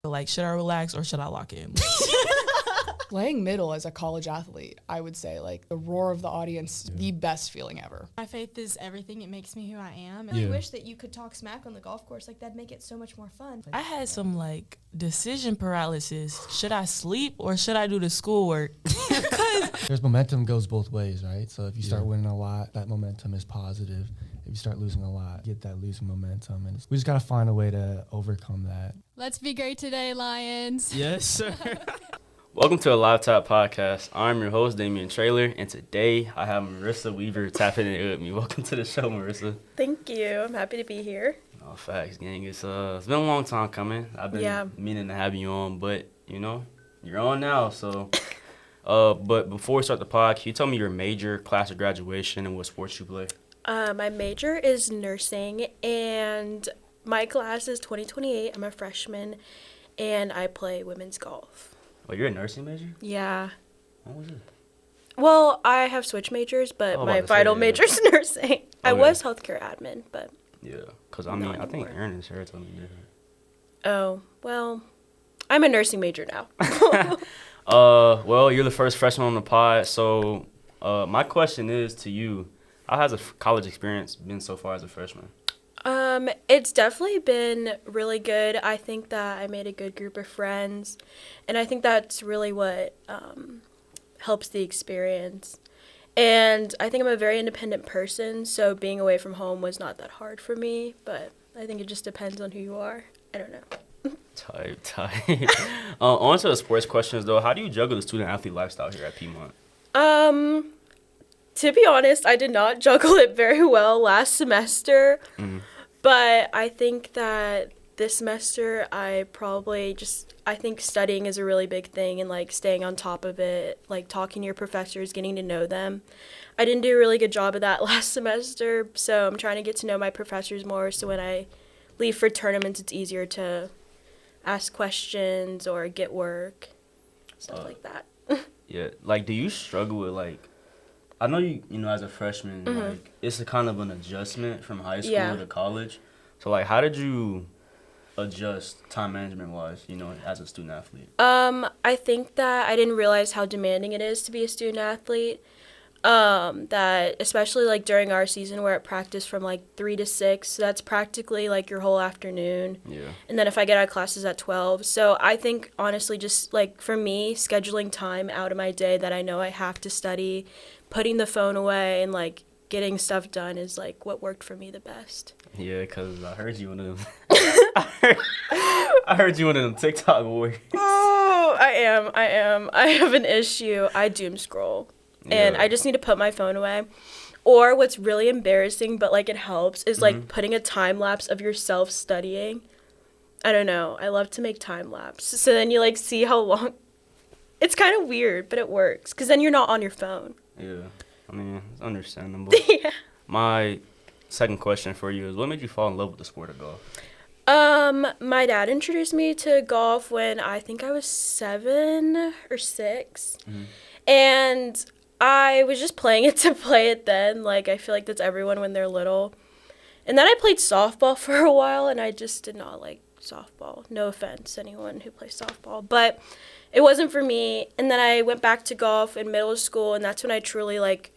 Like, should I relax or should I lock in? Playing middle as a college athlete, I would say, like, the roar of the audience, the best feeling ever. My faith is everything. It makes me who I am. And I wish that you could talk smack on the golf course. Like, that'd make it so much more fun. I had some, like, decision paralysis. Should I sleep or should I do the schoolwork? There's momentum goes both ways, right? So if you start winning a lot, that momentum is positive. If you start losing a lot, get that losing momentum. And we just got to find a way to overcome that. Let's be great today, Lions. Yes, sir. Welcome to a Live Talk podcast. I'm your host, Damian Traylor, and today I have Marissa Weaver tapping in with me. Welcome to the show, Marissa. Thank you. I'm happy to be here. Oh, facts, gang. It's been a long time coming. I've been meaning to have you on, but, you know, you're on now, so. But before we start the pod, can you tell me your major, class of graduation, and what sports you play? My major is nursing, and my class is 2028. I'm a freshman, and I play women's golf. Oh, you're a nursing major? Yeah. What was it? Well, I have switch majors, but my final major is nursing. Okay. I was healthcare admin, but... Yeah, because, I think Aaron and Sarah told me different. Oh, well, I'm a nursing major now. Well, you're the first freshman on the pod, so my question is to you, how has a college experience been so far as a freshman? It's definitely been really good. I think that I made a good group of friends, and I think that's really what helps the experience. And I think I'm a very independent person, so being away from home was not that hard for me, but I think it just depends on who you are. I don't know. Tight. On to the sports questions, though. How do you juggle the student-athlete lifestyle here at Piedmont? To be honest, I did not juggle it very well last semester, but I think that this semester I think studying is a really big thing, and like staying on top of it, like talking to your professors, getting to know them. I didn't do a really good job of that last semester, so I'm trying to get to know my professors more, so when I leave for tournaments, it's easier to ask questions or get work, stuff like that. Yeah, like, do you struggle with, like, I know you know, as a freshman, like, it's a kind of an adjustment from high school to college. So, like, how did you adjust time management-wise, you know, as a student-athlete? I think that I didn't realize how demanding it is to be a student-athlete. That especially, like, during our season, we're at practice from, like, 3 to 6. So that's practically, like, your whole afternoon. Yeah. And then if I get out of classes at 12. So I think, honestly, just, like, for me, scheduling time out of my day that I know I have to study, putting the phone away, and, like, getting stuff done is, like, what worked for me the best. Yeah, because I heard you one of them. I heard you one of them TikTok warriors. Oh, I am. I have an issue. I doom scroll. And I just need to put my phone away. Or what's really embarrassing, but, like, it helps, is, like, putting a time lapse of yourself studying. I don't know. I love to make time lapse. So then you, like, see how long. It's kind of weird, but it works. Because then you're not on your phone. Yeah. I mean, it's understandable. Yeah. My second question for you is, what made you fall in love with the sport of golf? My dad introduced me to golf when I think I was 7 or 6. And I was just playing it to play it then. Like, I feel like that's everyone when they're little. And then I played softball for a while, and I just did not like softball. No offense, anyone who plays softball. But it wasn't for me. And then I went back to golf in middle school, and that's when I truly, like,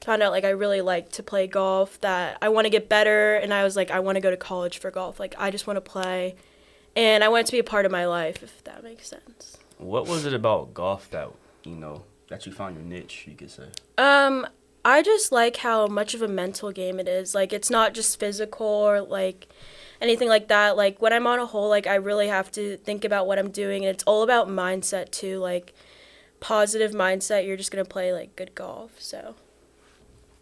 found out, like, I really like to play golf, that I want to get better. And I was like, I want to go to college for golf. Like, I just want to play. And I want it to be a part of my life, if that makes sense. What was it about golf that, you know, that you found your niche, you could say? I just like how much of a mental game it is. Like, it's not just physical or, like, anything like that. Like, when I'm on a hole, like, I really have to think about what I'm doing. And it's all about mindset, too. Like, positive mindset, you're just going to play, like, good golf, so.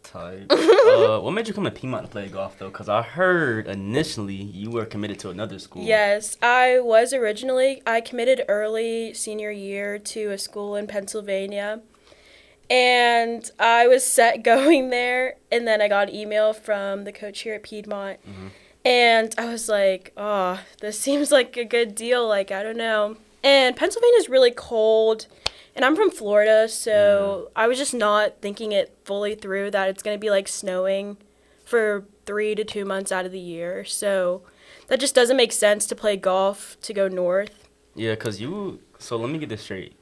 Tight. What made you come to Piedmont to play golf, though? Because I heard initially you were committed to another school. Yes, I was originally. I committed early senior year to a school in Pennsylvania. And I was set going there. And then I got an email from the coach here at Piedmont. And I was like, oh, this seems like a good deal. Like, I don't know. And Pennsylvania's really cold. And I'm from Florida, so I was just not thinking it fully through that it's going to be, like, snowing for 3 to 2 months out of the year. So that just doesn't make sense to play golf to go north. Yeah, cause so let me get this straight.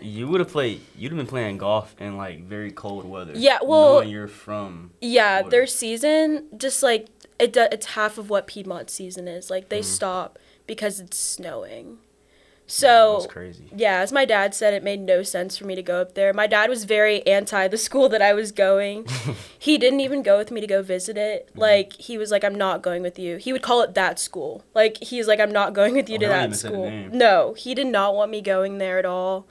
You'd have been playing golf in like very cold weather. Yeah, well, knowing you're from yeah, Florida. their season just like it's half of what Piedmont season is. Like they stop because it's snowing. So That's crazy. Yeah, as my dad said, it made no sense for me to go up there. My dad was very anti the school that I was going. He didn't even go with me to go visit it. Like he was like, "I'm not going with you." He would call it that school. Like he's like, "I'm not going with you to he don't that even say the school." name. No, he did not want me going there at all.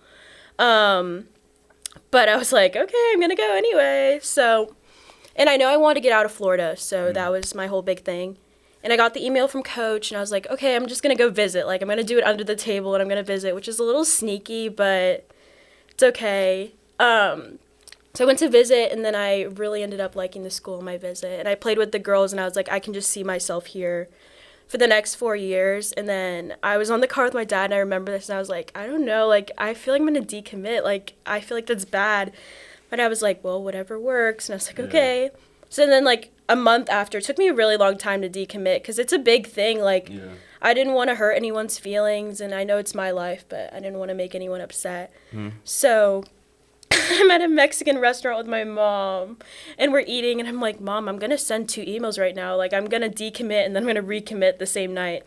But I was like, okay, I'm gonna go anyway. So, and I know I wanted to get out of Florida, so that was my whole big thing. And I got the email from coach, and I was like, okay, I'm just gonna go visit. Like, I'm gonna do it under the table, and I'm gonna visit, which is a little sneaky, but it's okay. So I went to visit, and then I really ended up liking the school on my visit. And I played with the girls, and I was like, I can just see myself here for the next 4 years. And then I was on the car with my dad, and I remember this, and I was like, I don't know, like, I feel like I'm gonna decommit. Like, I feel like that's bad. My dad was like, well, whatever works. And I was like, okay. So then, like, a month after, it took me a really long time to decommit because it's a big thing. Like, I didn't want to hurt anyone's feelings, and I know it's my life, but I didn't want to make anyone upset. So I'm at a Mexican restaurant with my mom, and we're eating, and I'm like, Mom, I'm going to send 2 emails right now. Like, I'm going to decommit, and then I'm going to recommit the same night.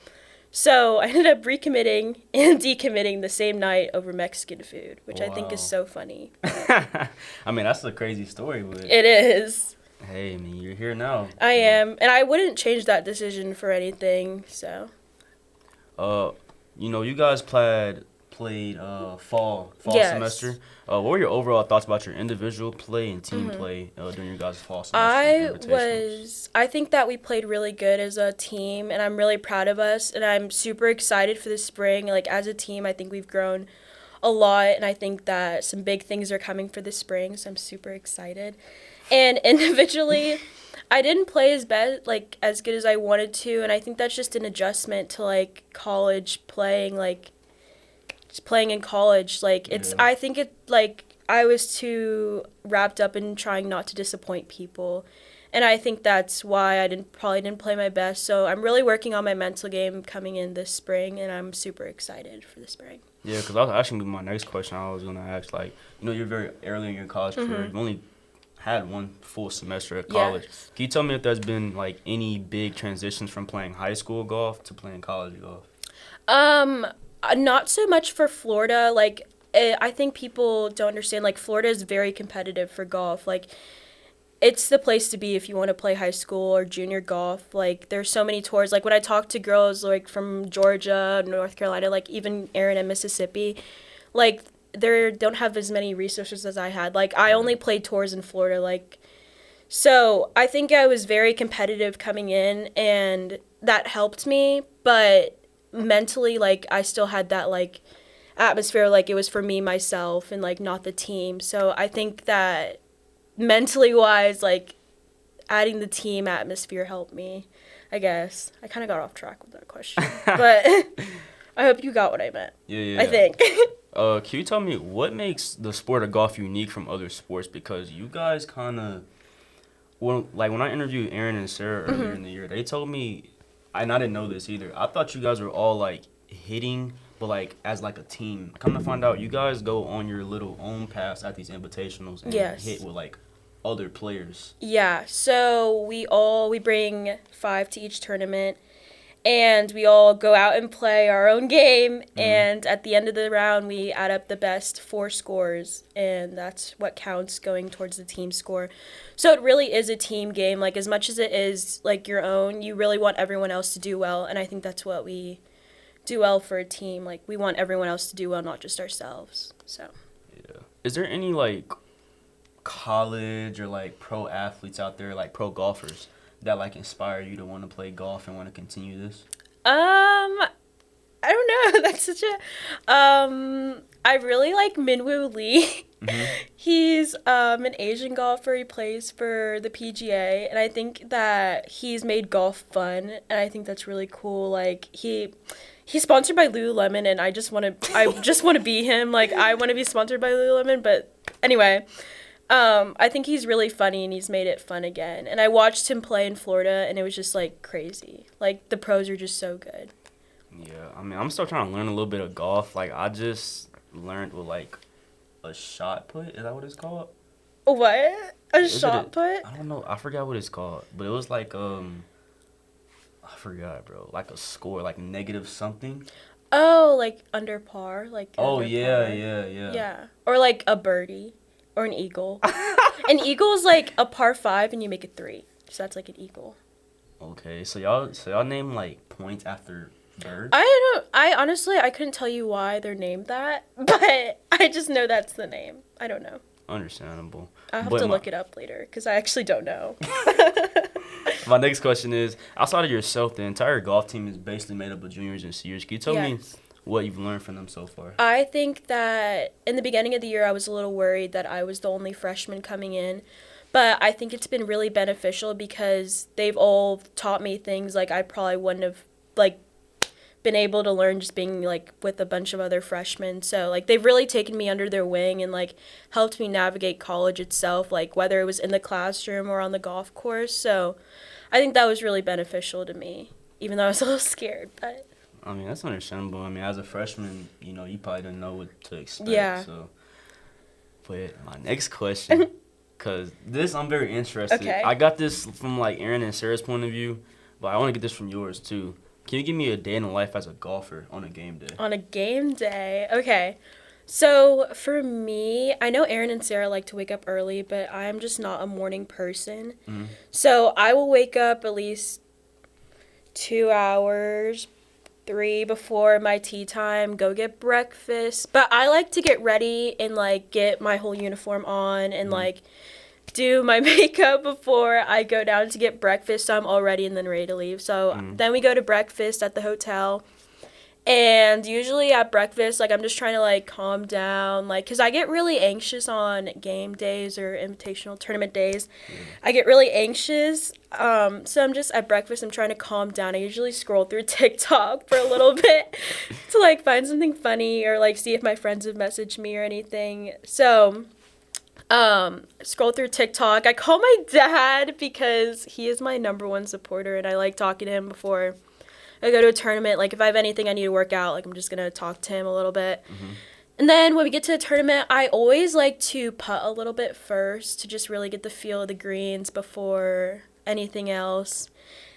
So I ended up recommitting and decommitting the same night over Mexican food, which I think is so funny. I mean, that's a crazy story, but It is. hey, I mean, you're here now. I am, and I wouldn't change that decision for anything, so. You know, you guys played fall semester. What were your overall thoughts about your individual play and team play during your guys' fall semester? I think that we played really good as a team, and I'm really proud of us, and I'm super excited for the spring. Like, as a team, I think we've grown a lot, and I think that some big things are coming for the spring, so I'm super excited. And individually, I didn't play as good as I wanted to, and I think that's just an adjustment to, like, college playing, like, just playing in college. Like, I think I was too wrapped up in trying not to disappoint people, and I think that's why I probably didn't play my best. So I'm really working on my mental game coming in this spring, and I'm super excited for the spring. Yeah, because that was actually my next question I was going to ask. Like, you know, you're very early in your college career. You've only had one full semester at college. Can you tell me if there's been, like, any big transitions from playing high school golf to playing college golf? Not so much for Florida. Like, I think people don't understand, like, Florida is very competitive for golf. Like, it's the place to be if you want to play high school or junior golf. Like, there's so many tours. Like, when I talk to girls, like, from Georgia, North Carolina, like, even Aaron and Mississippi, like, they don't have as many resources as I had. Like, I only played tours in Florida. Like, so I think I was very competitive coming in, and that helped me. But mentally, like, I still had that, like, atmosphere, like, it was for me, myself, and, like, not the team. So I think that mentally wise, like, adding the team atmosphere helped me, I guess. I kind of got off track with that question, but I hope you got what I meant. Yeah. I think. Can you tell me what makes the sport of golf unique from other sports? Because you guys kind of, when I interviewed Aaron and Sarah earlier in the year, they told me, and I didn't know this either, I thought you guys were all, like, hitting, but, like, as, like, a team. Come to find out, you guys go on your little own paths at these invitationals and hit with, like, other players. Yeah, so we bring 5 to each tournament, and we all go out and play our own game, and at the end of the round, we add up the best 4 scores, and that's what counts going towards the team score. So it really is a team game. Like, as much as it is, like, your own, you really want everyone else to do well, and I think that's what we do well for a team. Like, we want everyone else to do well, not just ourselves, so. Yeah. Is there any, like, college or, like, pro athletes out there, like, pro golfers, that, like, inspire you to want to play golf and want to continue this? I don't know. That's such a I really like Minwoo Lee. He's an Asian golfer. He plays for the PGA, and I think that he's made golf fun, and I think that's really cool. Like, he's sponsored by Lululemon, and I just want to be him. Like, I want to be sponsored by Lululemon, but anyway, I think he's really funny, and he's made it fun again. And I watched him play in Florida, and it was just, like, crazy. Like, the pros are just so good. Yeah, I mean, I'm still trying to learn a little bit of golf. Like, I just learned with, like, a shot put. Is that what it's called? What? A Is it shot put? I don't know. I forgot what it's called. But it was like, I forgot, bro. Like a score, like negative something. Oh, like under par? Like Oh, under yeah, par. yeah. Yeah. Or like a birdie or an eagle. An eagle is like a par 5 and you make it 3. So that's like an eagle. Okay, so y'all name, like, points after birds? I honestly, I couldn't tell you why they're named that, but I just know that's the name. I don't know. Understandable. I'll have to look it up later because I actually don't know. My next question is, outside of yourself, the entire golf team is basically made up of juniors and seniors. Can you tell me what you've learned from them so far? I think that in the beginning of the year, I was a little worried that I was the only freshman coming in. But I think it's been really beneficial because they've all taught me things like I probably wouldn't have, like, been able to learn just being, like, with a bunch of other freshmen. So, like, they've really taken me under their wing and, like, helped me navigate college itself, like, whether it was in the classroom or on the golf course. So I think that was really beneficial to me, even though I was a little scared. But I mean, that's understandable. I mean, as a freshman, you know, you probably didn't know what to expect. Yeah. So, but my next question, because this I'm very interested. Okay. I got this from, like, Aaron and Sarah's point of view, but I want to get this from yours, too. Can you give me a day in the life as a golfer on a game day? On a game day, okay. So for me, I know Aaron and Sarah like to wake up early, but I'm just not a morning person. Mm-hmm. So I will wake up at least 2 hours, 3 before my tea time, go get breakfast. But I like to get ready and, like, get my whole uniform on and, like, do my makeup before I go down to get breakfast, so I'm all ready and then ready to leave. So then we go to breakfast at the hotel. And usually at breakfast, like, I'm just trying to, like, calm down, like, because I get really anxious on game days or invitational tournament days. I get really anxious. So I'm just at breakfast, I'm trying to calm down. I usually scroll through TikTok for a little bit to, like, find something funny or, like, see if my friends have messaged me or anything. So scroll through TikTok. I call my dad because he is my number one supporter, and I like talking to him before I go to a tournament. Like, if I have anything I need to work out, like, I'm just going to talk to him a little bit. Mm-hmm. And then when we get to the tournament, I always like to putt a little bit first to just really get the feel of the greens before anything else.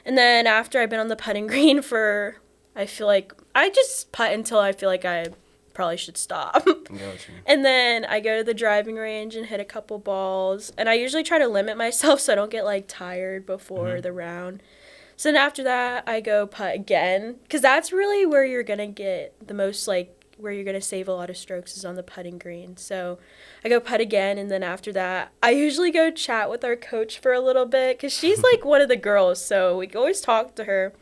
And then after I've been on the putting green for, I feel like, I just putt until I feel like I probably should stop. Gotcha. And then I go to the driving range and hit a couple balls. And I usually try to limit myself so I don't get, like, tired before the round. So then after that, I go putt again, because that's really where you're going to get the most, like, where you're going to save a lot of strokes is on the putting green. So I go putt again, and then after that, I usually go chat with our coach for a little bit, because she's, like, one of the girls, so we always talk to her.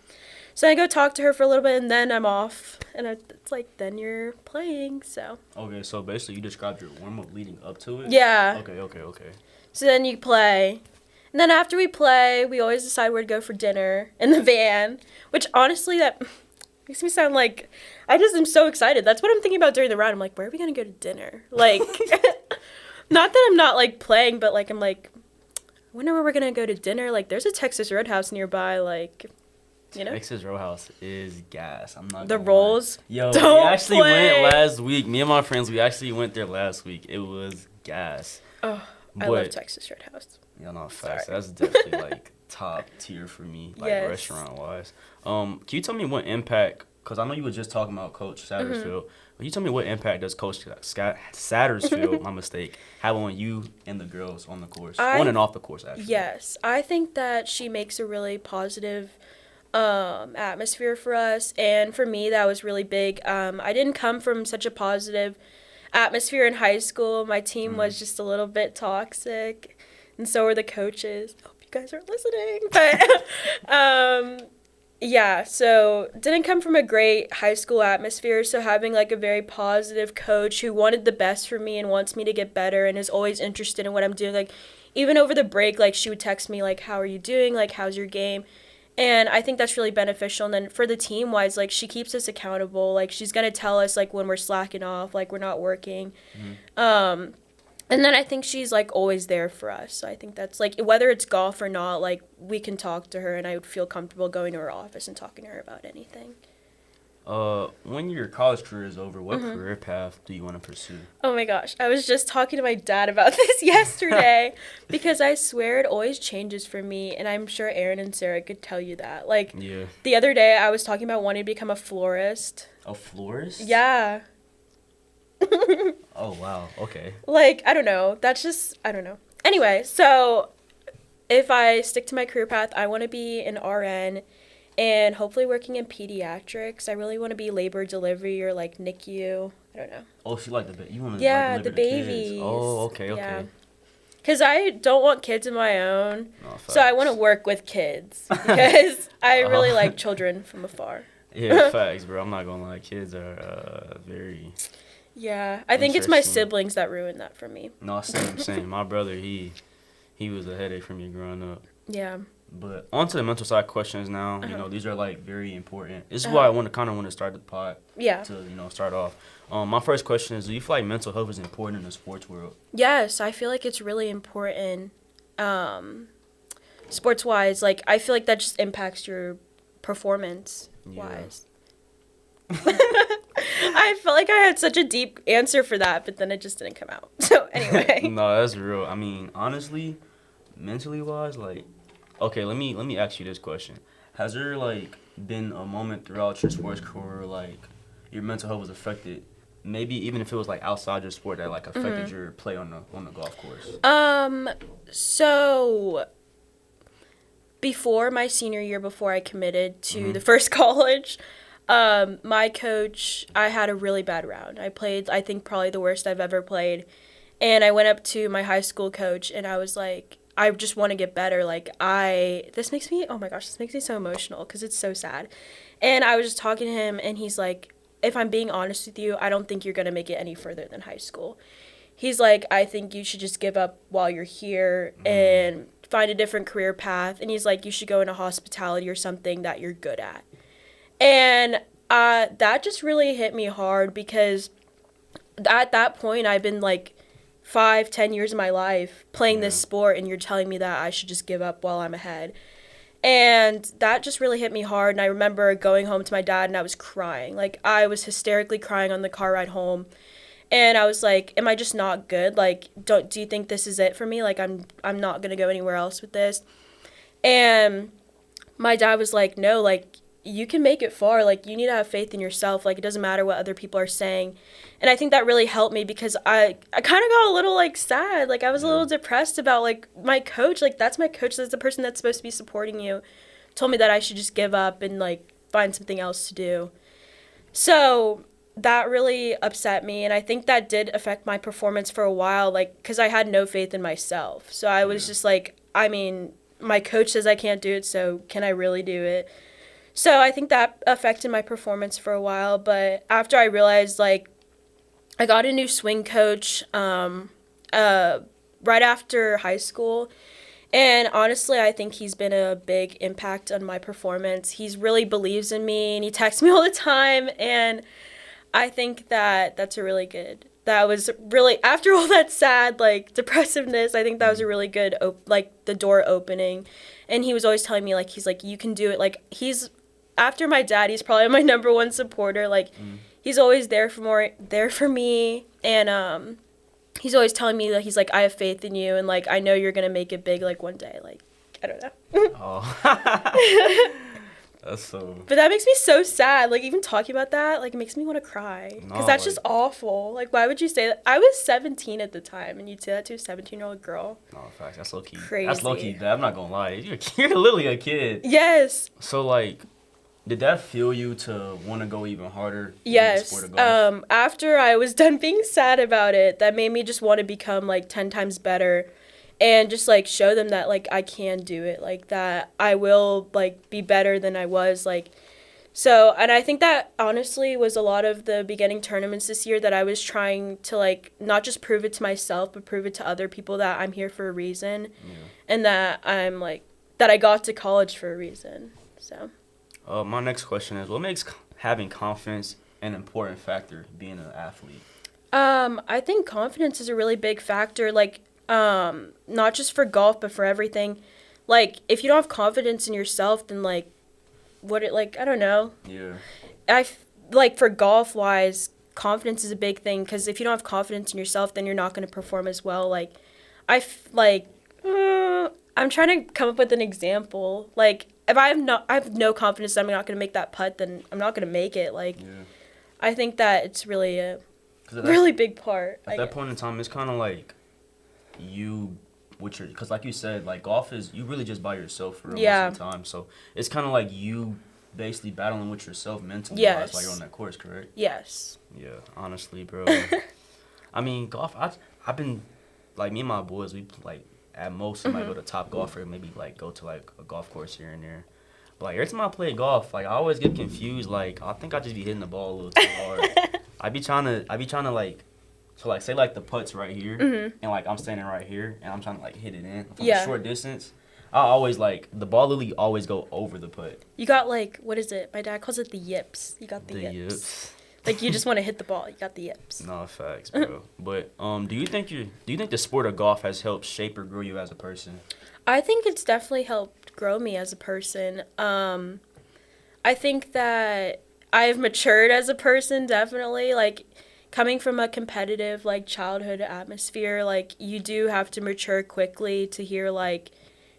So I go talk to her for a little bit, and then I'm off, and it's like, then you're playing, so. Okay, so basically you described your warm-up leading up to it? Yeah. Okay. So then you play. And then after we play, we always decide where to go for dinner in the van, which honestly, that makes me sound like I just am so excited. That's what I'm thinking about during the round. I'm like, where are we going to go to dinner? Like, not that I'm not, like, playing, but, like, I'm like, I wonder where we're going to go to dinner. Like, there's a Texas Roadhouse nearby, like, you know? Texas Roadhouse is gas. I'm not The gonna rolls. lie. Yo, Don't we actually play. went last week. Me and my friends, we actually went there last week. It was gas. Oh, I But- love Texas Roadhouse. Yeah, no, facts. Sorry. That's definitely, like, top tier for me, like, Yes. restaurant-wise. Can you tell me what impact, because I know you were just talking about Coach Sattersfield, but you tell me what impact does Coach Sattersfield, my mistake, have on you and the girls on the course? On and off the course, actually. Yes, I think that she makes a really positive atmosphere for us, and for me that was really big. I didn't come from such a positive atmosphere in high school. My team was just a little bit toxic, and so were the coaches. I hope you guys aren't listening, but yeah, so didn't come from a great high school atmosphere, so having, like, a very positive coach who wanted the best for me and wants me to get better and is always interested in what I'm doing, like, even over the break, like, she would text me, like, how are you doing, like, how's your game? And I think that's really beneficial. And then for the team-wise, like, she keeps us accountable. Like, she's going to tell us, like, when we're slacking off, like, we're not working. And then I think she's, like, always there for us. So I think that's, like, whether it's golf or not, like, we can talk to her, and I would feel comfortable going to her office and talking to her about anything. When your college career is over, what career path do you want to pursue? Oh my gosh, I was just talking to my dad about this yesterday because I swear it always changes for me, and I'm sure Aaron and Sarah could tell you that. Like, the other day I was talking about wanting to become a florist. A florist? Yeah. Oh, wow. Okay. Like, I don't know. That's just, I don't know. Anyway, so if I stick to my career path, I want to be an RN and hopefully working in pediatrics. I really want to be labor delivery or like NICU. I don't know. Oh, she like the you want to the babies. Kids. Oh, okay. Yeah. Because I don't want kids of my own, so I want to work with kids because I really like children from afar. Yeah, facts, bro. I'm not gonna lie. Kids are very. Yeah, I think it's my siblings that ruined that for me. No, same. My brother, he was a headache for me growing up. Yeah. But on to the mental side questions now. You know, these are like very important. This is why I want to start the pod. Yeah. To start off. My first question is: do you feel like mental health is important in the sports world? Yes, I feel like it's really important. Sports wise, like I feel like that just impacts your performance wise. I felt like I had such a deep answer for that, but then it just didn't come out. So anyway. No, that's real. I mean, honestly, mentally wise, like, okay, let me ask you this question: has there like been a moment throughout your sports career like your mental health was affected? Maybe even if it was like outside your sport that like affected your play on the golf course. So before my senior year, before I committed to the first college, my coach, I had a really bad round. I played, I think, probably the worst I've ever played. And I went up to my high school coach and I was like, I just want to get better. Like, this makes me so emotional because it's so sad. And I was just talking to him and he's like, if I'm being honest with you, I don't think you're going to make it any further than high school. He's like, I think you should just give up while you're here and find a different career path. And he's like, you should go into hospitality or something that you're good at. And that just really hit me hard because at that point, I've been like 5-10 years of my life playing this sport and you're telling me that I should just give up while I'm ahead. And that just really hit me hard. And I remember going home to my dad and I was crying. Like, I was hysterically crying on the car ride home. And I was like, am I just not good? Like, do you think this is it for me? Like, I'm not going to go anywhere else with this. And my dad was like, no, like, you can make it far. Like, you need to have faith in yourself. Like, it doesn't matter what other people are saying. And I think that really helped me because I kind of got a little, like, sad. Like, I was a little depressed about, like, my coach. Like, that's my coach. That's the person that's supposed to be supporting you. Told me that I should just give up and, like, find something else to do. So that really upset me. And I think that did affect my performance for a while, like, because I had no faith in myself. So I was just like, I mean, my coach says I can't do it, so can I really do it? So I think that affected my performance for a while, but after I realized, like, I got a new swing coach right after high school, and honestly, I think he's been a big impact on my performance. He really believes in me, and he texts me all the time, and I think that's a really good, that was really, after all that sad, like, depressiveness, I think that was a really good, like, the door opening, and he was always telling me, like, he's like, you can do it, like, after my dad, he's probably my number one supporter. Like, he's always there for me, and he's always telling me that he's like, I have faith in you, and like, I know you're gonna make it big, like, one day. Like, I don't know. Oh, that's so. But that makes me so sad. Like, even talking about that, like, it makes me want to cry because that's just awful. Like, why would you say that? I was 17 at the time, and you'd say that to a 17-year-old girl. No, facts. That's low key. Crazy. That's low key. I'm not gonna lie. You're literally a kid. Yes. So like, did that fuel you to want to go even harder? Yes. In the sport of golf? After I was done being sad about it, that made me just want to become like 10 times better and just like show them that like I can do it, like that I will like be better than I was, like. So, and I think that honestly was a lot of the beginning tournaments this year that I was trying to like not just prove it to myself, but prove it to other people that I'm here for a reason and that I'm like, that I got to college for a reason. So. My next question is, what makes having confidence an important factor being an athlete? I think confidence is a really big factor, like, not just for golf, but for everything. Like, if you don't have confidence in yourself, then, like, I don't know. Yeah. like for golf wise, confidence is a big thing, because if you don't have confidence in yourself, then you're not going to perform as well. Like I'm trying to come up with an example. Like if I have no confidence that I'm not going to make that putt, then I'm not going to make it. Like I think that it's really a really big part. At that point in time, it's kind of like you, because like you said, like golf is, you really just by yourself for most of the time. So it's kind of like you basically battling with yourself mentally while you're on that course, correct? Yes. Yeah, honestly, bro. I mean, golf, I've been, like, me and my boys, we, like, at most, we might go to Top Golfer, maybe, like, go to, like, a golf course here and there. But, like, every time I play golf, like, I always get confused. Like, I think I just be hitting the ball a little too hard. I be trying to, like, so, like, say, like, the putt's right here, and, like, I'm standing right here, and I'm trying to, like, hit it in from a short distance. I always, like, the ball literally always go over the putt. You got, like, what is it? My dad calls it the yips. You got the yips. Like, you just want to hit the ball. You got the yips. No, facts, bro. But do you think the sport of golf has helped shape or grow you as a person? I think it's definitely helped grow me as a person. I think that I've matured as a person, definitely. Like, coming from a competitive, like, childhood atmosphere, like, you do have to mature quickly to hear, like,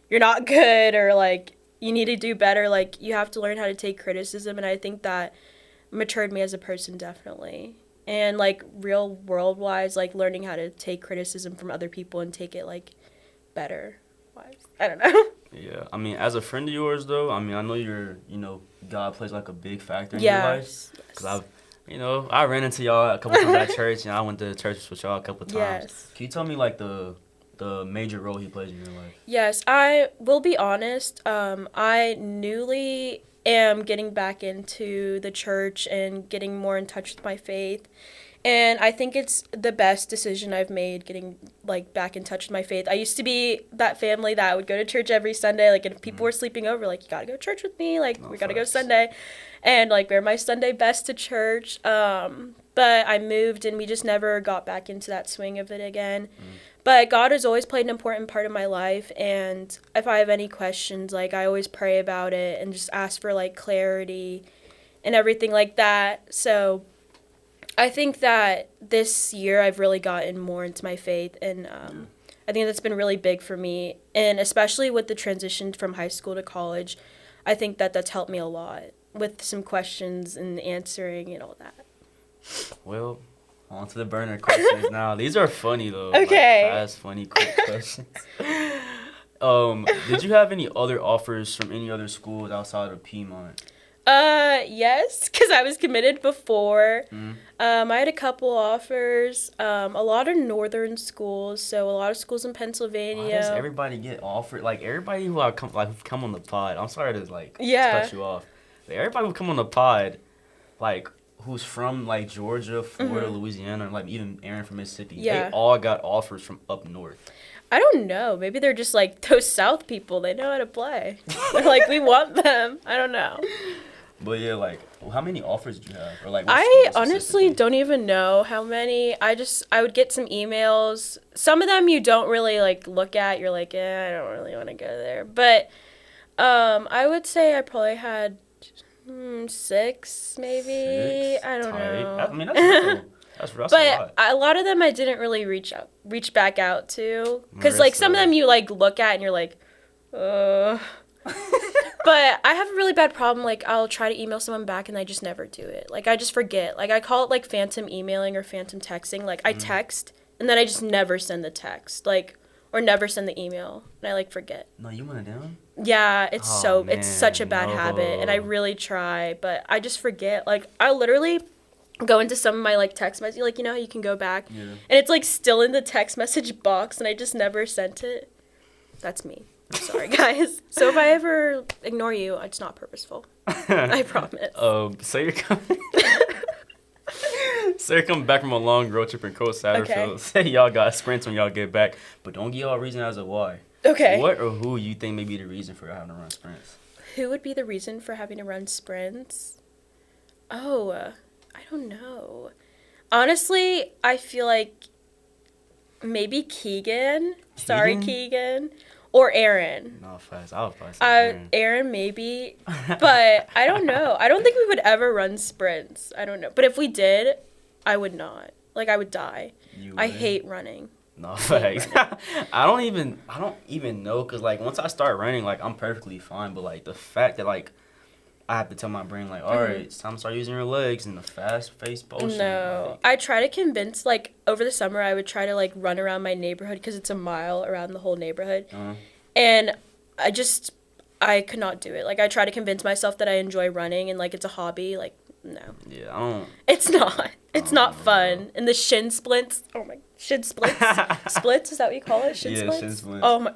you're not good, or, like, you need to do better. Like, you have to learn how to take criticism, and I think that matured me as a person, definitely. And, like, real world-wise, like, learning how to take criticism from other people and take it, like, better-wise. I don't know. Yeah. I mean, as a friend of yours, though, I mean, I know God plays, like, a big factor in your life. Because I ran into y'all a couple times at church, and I went to church with y'all a couple times. Yes. Can you tell me, like, the major role he plays in your life? Yes, I will be honest. I newly am getting back into the church and getting more in touch with my faith. And I think it's the best decision I've made, getting, like, back in touch with my faith. I used to be that family that would go to church every Sunday. Like, if people were sleeping over, like, you got to go to church with me. Like, we got to go Sunday. And, like, wear my Sunday best to church. But I moved, and we just never got back into that swing of it again. But God has always played an important part of my life, and if I have any questions, like, I always pray about it and just ask for, like, clarity and everything like that. So I think that this year I've really gotten more into my faith, and I think that's been really big for me. And especially with the transition from high school to college, I think that that's helped me a lot with some questions and answering and all that. Well, on to the burner questions now. These are funny, though. Okay. Like, fast, funny, quick questions. Did you have any other offers from any other schools outside of Piedmont? Yes, because I was committed before. I had a couple offers, a lot of northern schools, so a lot of schools in Pennsylvania. Why does everybody get offered? Like, everybody who come on the pod, I'm sorry to, like, cut you off. Like, everybody who come on the pod, like, who's from, like, Georgia, Florida, Louisiana, and, like, even Aaron from Mississippi, they all got offers from up north. I don't know. Maybe they're just, like, those South people. They know how to play. They're like, we want them. I don't know. But, yeah, like, how many offers did you have? Or, like, I honestly don't even know how many. I would get some emails. Some of them you don't really, like, look at. You're like, I don't really want to go there. But I would say I probably had 6, maybe. 6? I don't know. I mean, that's rough. But a lot of them I didn't really reach back out to, because, like, some of them you, like, look at and you're like, But I have a really bad problem. Like, I'll try to email someone back and I just never do it. Like, I just forget. Like, I call it, like, phantom emailing or phantom texting. Like, I text and then I just never send the text. Like, or never send the email. And I, like, forget. No, you want it down? Yeah, it's it's such a bad habit. And I really try, but I just forget. Like, I literally go into some of my, like, text messages. Like, you know how you can go back? Yeah. And it's, like, still in the text message box and I just never sent it. That's me. Sorry, guys. So if I ever ignore you, it's not purposeful. I promise. So you're coming back from a long road trip in Coast Satterfield. Okay. Say y'all got sprints when y'all get back, but don't give y'all a reason as to why. Okay. What or who you think may be the reason for having to run sprints? Who would be the reason for having to run sprints? Oh, I don't know. Honestly, I feel like maybe Keegan. Sorry, Keegan. or Aaron. No, fast. I would probably say Aaron. Aaron maybe, but I don't know. I don't think we would ever run sprints. I don't know. But if we did, I would not. Like, I would die. I hate running. No, facts. I don't even know, because, like, once I start running, like, I'm perfectly fine. But, like, the fact that, like, I have to tell my brain, like, all right, it's time to start using your legs in the fast-paced motion. No. I try to convince, like, over the summer, I would try to, like, run around my neighborhood because it's a mile around the whole neighborhood. And I could not do it. Like, I try to convince myself that I enjoy running and, like, it's a hobby. Like, no. Yeah, I don't. It's not. It's not fun. And the shin splints. Oh, my. Shin splits? Splits? Is that what you call it? Shin splits? Shin splints. Oh, my.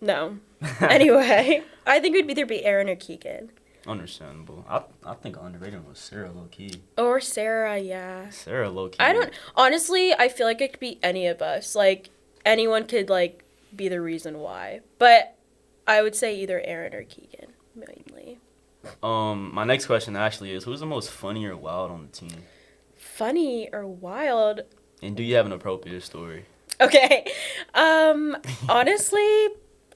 No. Anyway, I think it would either be Aaron or Keegan. Understandable. I think underrated was Sarah low-key. Or Sarah, yeah. Sarah low-key. Honestly, I feel like it could be any of us. Like, anyone could, like, be the reason why. But I would say either Aaron or Keegan, mainly. My next question actually is, who's the most funny or wild on the team? Funny or wild? And do you have an appropriate story? Okay. Honestly,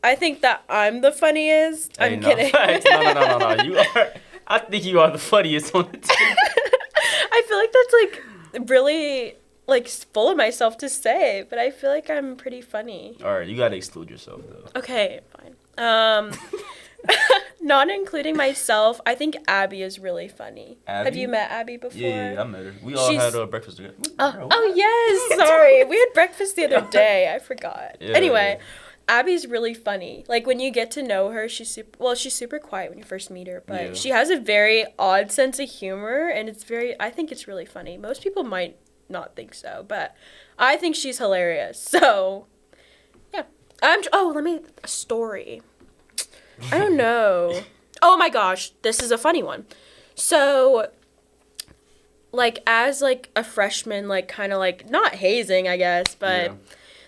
I think that I'm the funniest. I'm kidding. No. You are. I think you are the funniest on the team. I feel like that's, like, really, like, full of myself to say, but I feel like I'm pretty funny. All right, you got to exclude yourself, though. Okay, fine. Not including myself, I think Abby is really funny. Abby? Have you met Abby before? Yeah, I met her. We all had breakfast together. Oh, yes. Sorry. We had breakfast the other day. I forgot. Yeah, anyway, Abby's really funny. Like, when you get to know her, she's super quiet when you first meet her, but she has a very odd sense of humor, and I think it's really funny. Most people might not think so, but I think she's hilarious. So, yeah. A story. I don't know. Oh my gosh, this is a funny one. So, like, as, like, a freshman, like, kind of, like, not hazing, I guess, but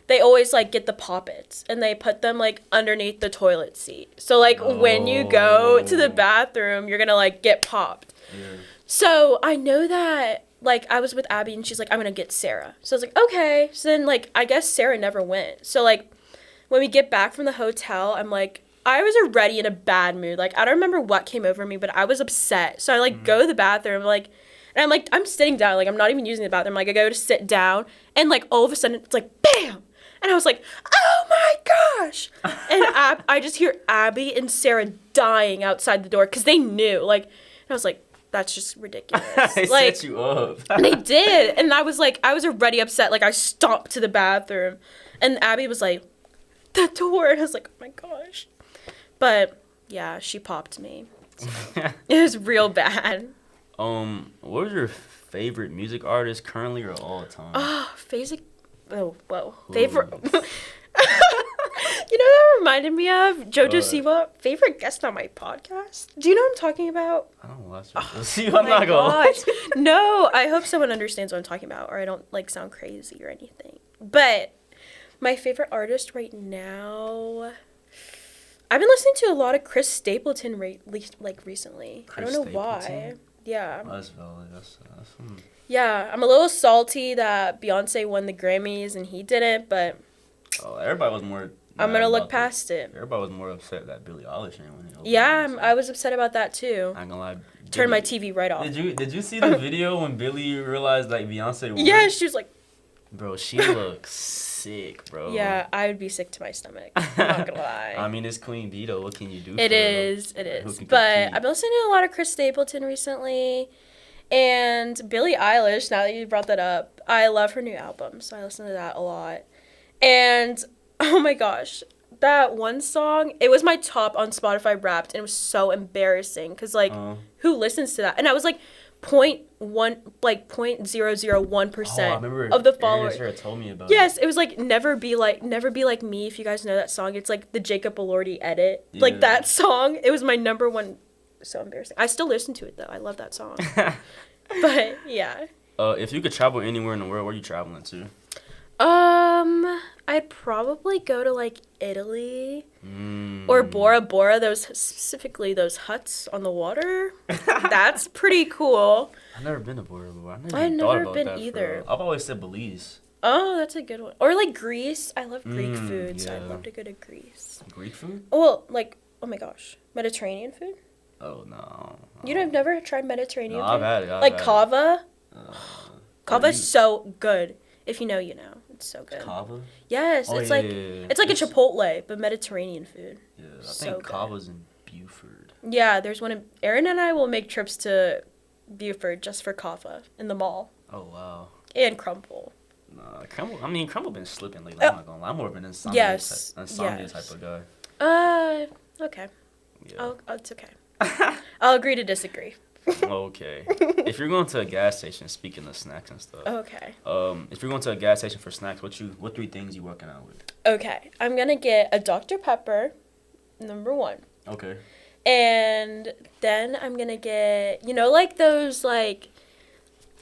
they always, like, get the poppets, and they put them, like, underneath the toilet seat. So, like, when you go to the bathroom, you're gonna, like, get popped. Yeah. So, I know that, like, I was with Abby, and she's like, I'm gonna get Sarah. So, I was like, okay. So then, like, I guess Sarah never went. So, like, when we get back from the hotel, I'm like, I was already in a bad mood. Like, I don't remember what came over me, but I was upset. So I, like, go to the bathroom, like, and I'm, like, I'm sitting down. Like, I'm not even using the bathroom. Like, I go to sit down, and, like, all of a sudden, it's like, bam! And I was like, oh, my gosh! And I just hear Abby and Sarah dying outside the door because they knew. Like, and I was like, that's just ridiculous. They like, set you up. They did. And I was, like, I was already upset. Like, I stomped to the bathroom. And Abby was like, the door. And I was like, oh, my gosh. But, yeah, she popped me. So it was real bad. What was your favorite music artist currently or all time? Favorite. You know what that reminded me of? JoJo Siwa, favorite guest on my podcast. Do you know what I'm talking about? I don't watch JoJo Siwa. I'm not going to. No, I hope someone understands what I'm talking about, or I don't, like, sound crazy or anything. But my favorite artist right now, I've been listening to a lot of Chris Stapleton recently. I don't know why. Yeah. Oh, that's valid. That's Yeah, I'm a little salty that Beyonce won the Grammys and he didn't, but everybody was more. I'm gonna look past it. Everybody was more upset that Billie Eilish didn't win it. Yeah, I was upset about that too. I ain't gonna lie. Turn my TV right off. Did you see the video when Billie realized like Beyonce won? Yeah, she was like, bro, she looks sick, bro. Yeah, I would be sick to my stomach. I'm not gonna lie. I mean, it's Queen Bee though. What can you do? It is. But I've been listening to a lot of Chris Stapleton recently. And Billie Eilish, now that you brought that up, I love her new album, so I listen to that a lot. And, oh my gosh, that one song, it was my top on Spotify Wrapped, and it was so embarrassing, because, like, who listens to that? And I was, like, 0.001% of the followers. Sarah told me about it was, like, Never Be Like Me, if you guys know that song. It's, like, the Jacob Elordi edit. Yeah. Like, that song, it was my number one. So embarrassing. I still listen to it though. I love that song. But yeah. If you could travel anywhere in the world, where are you traveling to? I'd probably go to like Italy or Bora Bora. Specifically those huts on the water. That's pretty cool. I've never been to Bora Bora. I've never been either. I've always said Belize. Oh, that's a good one. Or like Greece. I love Greek food, so I'd yeah. love to go to Greece. Greek food? Well, like, oh my gosh, Mediterranean food? Oh, no. You have never tried Mediterranean No, food? I've had it. Like kava? Kava's you- so good. If you know, you know. It's so good. Kava? Yes, Oh, it's yeah, like yeah, yeah. it's like a Chipotle, but Mediterranean food. Yeah, I So think good. Kava's in Buford. Yeah, there's one in Aaron and I will make trips to Buford just for kava in the mall. Oh, wow. And crumble. Nah, Crumble been slipping lately. I'm not gonna lie. I'm more of an insomnia, Yes, insomnia yes. type of guy. Okay. Yeah. It's okay. I'll agree to disagree. Okay. If you're going to a gas station, speaking of snacks and stuff. Okay. If you're going to a gas station for snacks, what 3 things you working out with? Okay. I'm gonna get a Dr. Pepper, number 1. Okay. And then I'm gonna get, like those, like,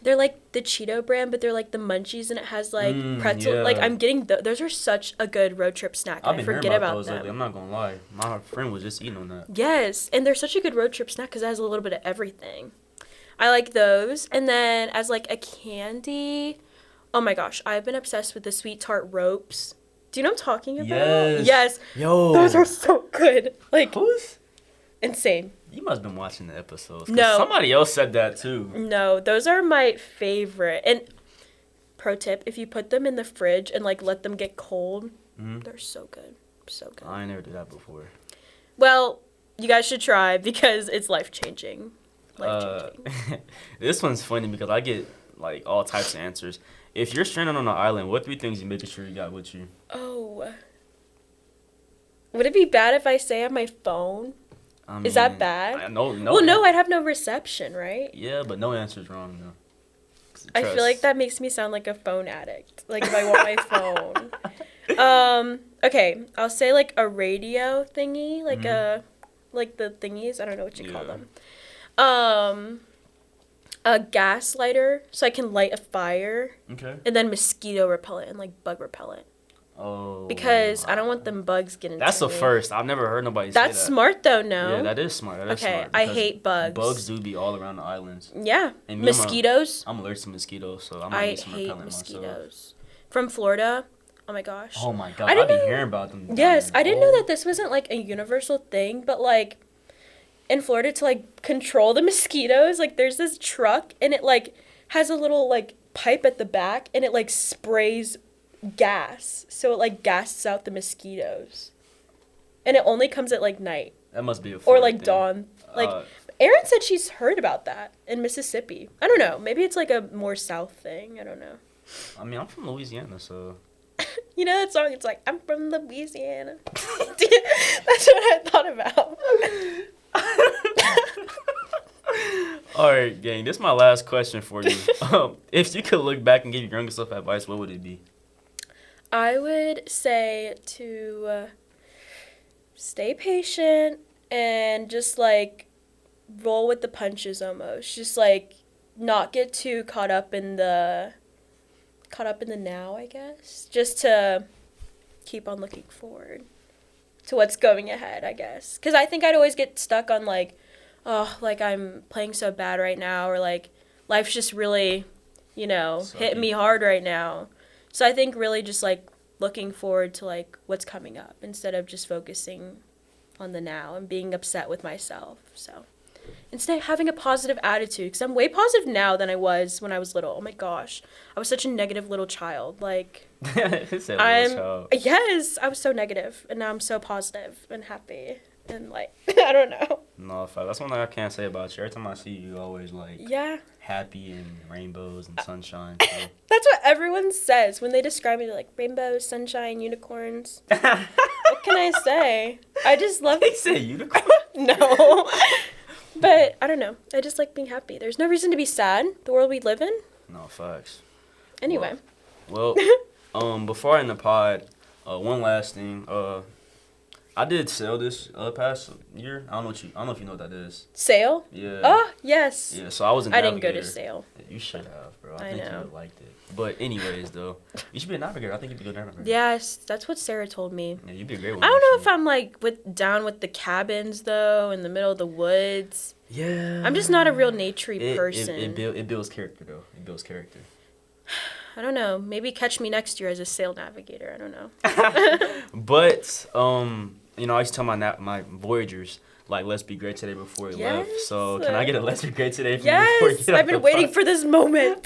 they're like the Cheeto brand, but they're like the munchies, and it has like pretzel. yeah. Like, I'm getting those are such a good road trip snack. I've I been forget hearing about about those them. lately. I'm not gonna lie. My friend was just eating on that. Yes, and they're such a good road trip snack because it has a little bit of everything. I like those. And then as like a candy, oh my gosh, I've been obsessed with the Sweet Tart Ropes. Do you know what I'm talking about? Yes. Yes. Yo. Those are so good. Like, Who's? insane. You must have been watching the episodes. 'Cause No. Somebody else said that too. No, those are my favorite. And pro tip, if you put them in the fridge and like let them get cold, they're so good. So good. I ain't never did that before. Well, you guys should try because it's life-changing. Life-changing. This one's funny because I get like all types of answers. If you're stranded on an island, what 3 things you making sure you got with you? Oh. Would it be bad if I say on my phone? I Is that mean, bad? No. Well, no, I'd have no reception, right? Yeah, but no answer's wrong though. 'Cause I feel like that makes me sound like a phone addict. Like if I want my phone. Okay, I'll say like a radio thingy, like like the thingies. I don't know what you call them. A gas lighter so I can light a fire. Okay. And then mosquito repellent and like bug repellent. Oh. Because I don't want them bugs getting That's to the me. first. I've never heard nobody say that. That's smart though, no? Yeah, that is smart. That is Okay, smart I because hate bugs. Bugs do be all around the islands. Yeah. And me, Mosquitoes. I'm allergic to mosquitoes, so I might I need some hate repellent myself. mosquitoes. From Florida. Oh my gosh. Oh my god, I I didn't be know- hearing about them. Yes, I didn't know Oh. that this wasn't like a universal thing, but like in Florida to like control the mosquitoes, like there's this truck and it like has a little like pipe at the back and it like sprays gas. So it like gasses out the mosquitoes. And it only comes at like night That must be a or Florida like thing. dawn. Like Uh, Erin said she's heard about that in Mississippi. I don't know. Maybe it's like a more south thing. I don't know. I mean, I'm from Louisiana, so You know that song? It's like, I'm from Louisiana. That's what I thought about. all right, gang. This is my last question for you. If you could look back and give your younger self advice, what would it be? I would say to stay patient and just like roll with the punches almost. Just like not get too caught up in the now, I guess. Just to keep on looking forward to what's going ahead, I guess. Cuz I think I'd always get stuck on like, oh, like I'm playing so bad right now, or like life's just really, hitting me hard right now. So I think really just like looking forward to like what's coming up instead of just focusing on the now and being upset with myself. So instead having a positive attitude, because I'm way positive now than I was when I was little. Oh my gosh, I was such a negative little child. Like yes, I was so negative, and now I'm so positive and happy. And like I don't know. No, that's one thing I can't say about you. Every time I see you, always like Yeah. happy and rainbows and sunshine. So. That's what everyone says when they describe me. They're like rainbows, sunshine, unicorns. What can I say? I just love. They say unicorn. No. But I don't know. I just like being happy. There's no reason to be sad. The world we live in. No, facts. Anyway. Well, before I end the pod, one last thing. I did sell this past year. I don't know if you know what that is. Sale? Yeah. Oh, yes. Yeah, so I was a I navigator. didn't go to sale. You should have, bro. I think you know. would have liked it. But anyways, though, you should be a navigator. I think you'd be a good navigator. Yes, that's what Sarah told me. Yeah, you'd be a great one. I don't know actually. if I'm like down with the cabins though, in the middle of the woods. Yeah. I'm just not a real naturey person. It builds character though. It builds character. I don't know. Maybe catch me next year as a sail navigator. I don't know. But you know, I used to tell my Voyagers, like, let's be great today before we left. So can I get a let's be great today from you before you get I've been waiting for this moment.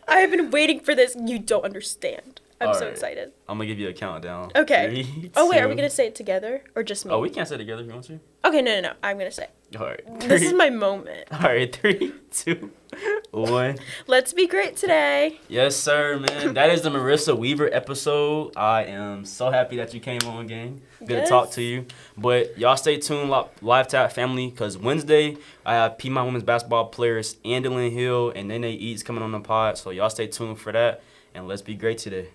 I have been waiting for this. You don't understand. I'm so excited. I'm going to give you a countdown. Okay. 3, oh, wait. 2. Are we going to say it together or just me? Oh, we can't say it together if you want to. Okay, no. I'm going to say it. All right. This is my moment. All right. 3, 2, 1. Let's be great today. Yes, sir, man. That is the Marissa Weaver episode. I am so happy that you came on, gang. Good to talk to you. But y'all stay tuned, Live Tap family, because Wednesday I have Piedmont women's basketball players Andalyn Hill and Nene Eats coming on the pod. So y'all stay tuned for that. And let's be great today.